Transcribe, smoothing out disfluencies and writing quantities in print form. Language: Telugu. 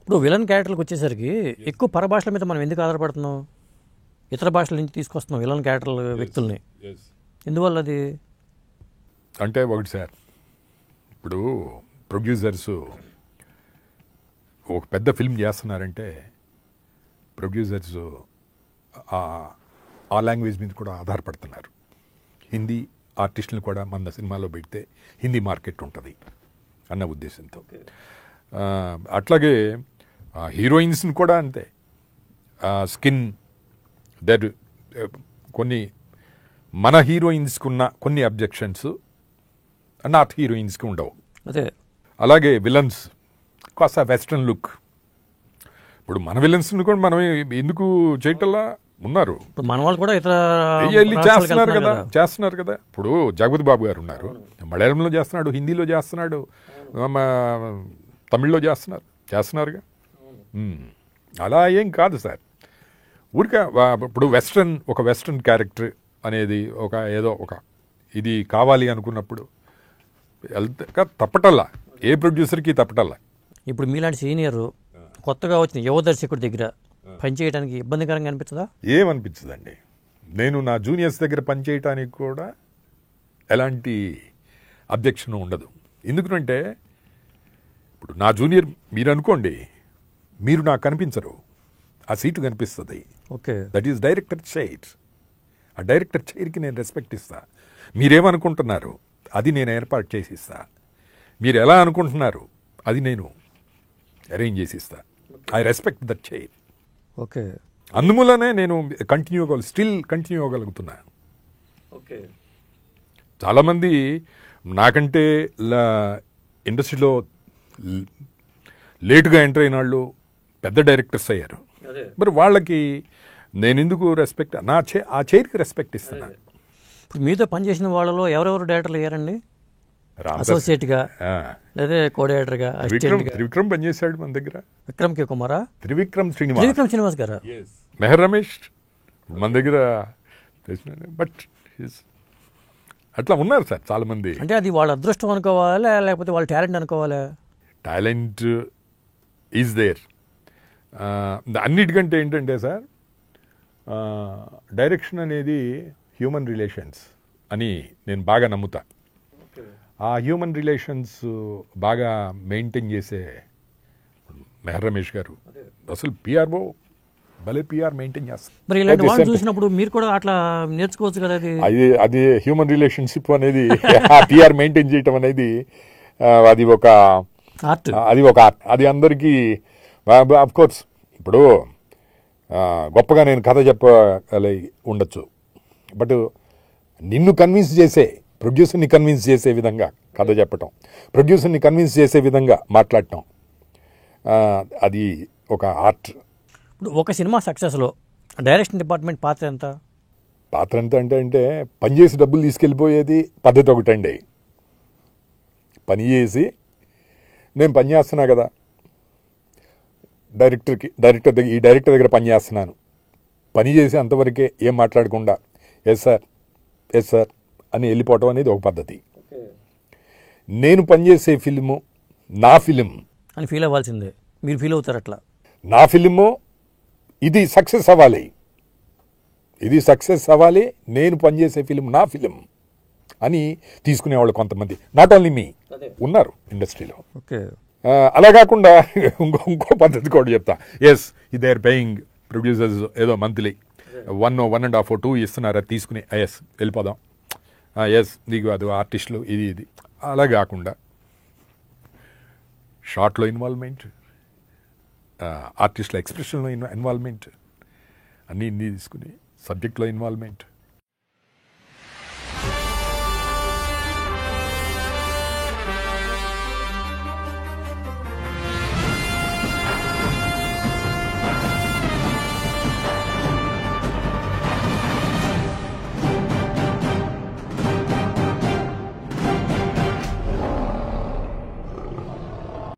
ఇప్పుడు విలన్ క్యారెక్టర్కి వచ్చేసరికి ఎక్కువ పరభాషల మీద మనం ఎందుకు ఆధారపడుతున్నాం? ఇతర భాషల నుంచి తీసుకొస్తున్నాం విలన్ క్యారెక్టర్ వ్యక్తుల్ని. ఎందువల్ల అది? అంటే ఒకటి సార్, ఇప్పుడు ప్రొడ్యూసర్స్ ఒక పెద్ద ఫిల్మ్ చేస్తున్నారంటే ప్రొడ్యూసర్స్ ఆ లాంగ్వేజ్ మీద కూడా ఆధారపడుతున్నారు. హిందీ ఆర్టిస్టులను కూడా మన సినిమాలో పెడితే హిందీ మార్కెట్ ఉంటుంది అన్న ఉద్దేశంతో. అట్లాగే హీరోయిన్స్ని కూడా అంతే. స్కిన్ దట్ కొన్ని మన హీరోయిన్స్కి ఉన్న కొన్ని అబ్జెక్షన్స్ నార్త్ హీరోయిన్స్కి ఉండవు. అదే అలాగే విలన్స్ కాస్త వెస్ట్రన్ లుక్. ఇప్పుడు మన విలన్స్ని కూడా మనం ఎందుకు చేయటల్లా ఉన్నారు. ఇప్పుడు మన వాళ్ళు కూడా ఇతర చేస్తున్నారు కదా. ఇప్పుడు జగపతి బాబు గారు ఉన్నారు, మలయాళంలో చేస్తున్నాడు, హిందీలో చేస్తున్నాడు, తమిళ్లో చేస్తున్నారుగా. అలా ఏం కాదు సార్. ఊరిక ఇప్పుడు వెస్ట్రన్ క్యారెక్టర్ అనేది ఏదో ఇది కావాలి అనుకున్నప్పుడు తప్పటల్లా, ఏ ప్రొడ్యూసర్కి తప్పటల్లా. ఇప్పుడు మీలాంటి సీనియర్ కొత్తగా వచ్చిన యువ దర్శకుడి దగ్గర పనిచేయడానికి ఇబ్బందికరంగా అనిపించదా? ఏమనిపించదండి. నేను నా జూనియర్స్ దగ్గర పనిచేయటానికి కూడా ఎలాంటి అబ్జెక్షన్ ఉండదు. ఎందుకంటే ఇప్పుడు నా జూనియర్ మీరు అనుకోండి, మీరు నాకు కనిపించరు, ఆ సీటు కనిపిస్తుంది. Okay, that is director chair. ఆ డైరెక్టర్ చైర్కి నేను రెస్పెక్ట్ ఇస్తా. మీరేమనుకుంటున్నారు అది నేను ఏర్పాటు చేసి ఇస్తా. మీరు ఎలా అనుకుంటున్నారు అది నేను అరేంజ్ చేసి ఇస్తా. I respect that chair. Okay, అందువల్లనే నేను స్టిల్ కంటిన్యూ అవ్వగలుగుతున్నా. ఓకే, చాలామంది నాకంటే ఇండస్ట్రీలో లేటుగా ఎంటర్ అయిన వాళ్ళు పెద్ద డైరెక్టర్స్ అయ్యారు. మరి వాళ్ళకి నేను ఎందుకు రెస్పెక్ట్, ఆ చైర్కి రెస్పెక్ట్ ఇస్తున్నా. ఇప్పుడు మీతో పనిచేసిన వాళ్ళలో ఎవరెవరు డైరెక్టర్లు అయ్యారండి? అసోసియేట్గా లేదా కో డైరెక్టర్గా? త్రివిక్రమ్ పనిచేశాడు మన దగ్గర. విక్రమ్ కే కుమారా? త్రివిక్రమ్ శ్రీనివాస్ గారు. మెహర్ రమేష్ మన దగ్గర. బట్ అట్లా ఉన్నారు సార్ చాలా మంది. అంటే అది వాళ్ళ అదృష్టం అనుకోవాలా లేకపోతే వాళ్ళ టాలెంట్ అనుకోవాలా? Talent is there. అన్నిటికంటే ఏంటంటే సార్, డైరెక్షన్ అనేది హ్యూమన్ రిలేషన్స్ అని నేను బాగా నమ్ముతా. ఆ హ్యూమన్ రిలేషన్స్ బాగా మెయింటైన్ చేసే మెహర్ రమేష్ గారు అసలు పిఆర్ఓ భలే పిఆర్ మెయింటైన్ చేస్తారు. మరి ఇలాంటి వాళ్ళు చూసినప్పుడు మీరు కూడా అట్లా నేర్చుకోవచ్చు కదా. అది హ్యూమన్ రిలేషన్షిప్ అనేది పిఆర్ మెయింటైన్ చేయటం అనేది అది ఒక ఆర్ట్. అది అందరికీ ఆఫ్ కోర్స్. ఇప్పుడు గొప్పగా నేను కథ చెప్పగలి ఉండొచ్చు, బట్ నిన్ను కన్విన్స్ చేసే ప్రొడ్యూసర్ని కన్విన్స్ చేసే విధంగా కథ చెప్పటం, ప్రొడ్యూసర్ని కన్విన్స్ చేసే విధంగా మాట్లాడటం, అది ఒక ఆర్ట్. ఇప్పుడు ఒక సినిమా సక్సెస్లో డైరెక్షన్ డిపార్ట్మెంట్ పాత్ర ఎంత? పాత్ర ఎంత అంటే పనిచేసి డబ్బులు తీసుకెళ్ళిపోయేది పద్ధతి ఒకటండి. పని చేసి నేను పని చేస్తున్నా కదా, డైరెక్టర్ దగ్గర పని చేస్తున్నాను, పని చేసి అంతవరకే ఏం మాట్లాడకుండా ఎస్ సార్ అని వెళ్ళిపోవటం అనేది ఒక పద్ధతి. నేను పనిచేసే ఫిల్ము నా ఫిలిం అని ఫీల్ అవ్వాల్సిందే. మీరు ఫీల్ అవుతారు అట్లా. నా ఫిలిము ఇది సక్సెస్ అవ్వాలి, నేను పనిచేసే ఫిలిం నా ఫిలిం అని తీసుకునేవాళ్ళు కొంతమంది, నాట్ ఓన్లీ మీ, ఉన్నారు ఇండస్ట్రీలో. ఓకే, అలా కాకుండా ఇంకో పద్ధతి కూడా చెప్తా. Yes, they are paying producers ఏదో మంత్లీ 1.5 or 2 ఇస్తున్నారు, అది తీసుకుని ఎస్ వెళ్ళిపోదాం, ఎస్ నీకు అది ఆర్టిస్టులు ఇది అలా కాకుండా షార్ట్లో ఇన్వాల్వ్మెంట్, ఆర్టిస్టుల ఎక్స్ప్రెషన్లో ఇన్వాల్వ్మెంట్, అన్నీ తీసుకుని సబ్జెక్ట్లో ఇన్వాల్వ్మెంట్,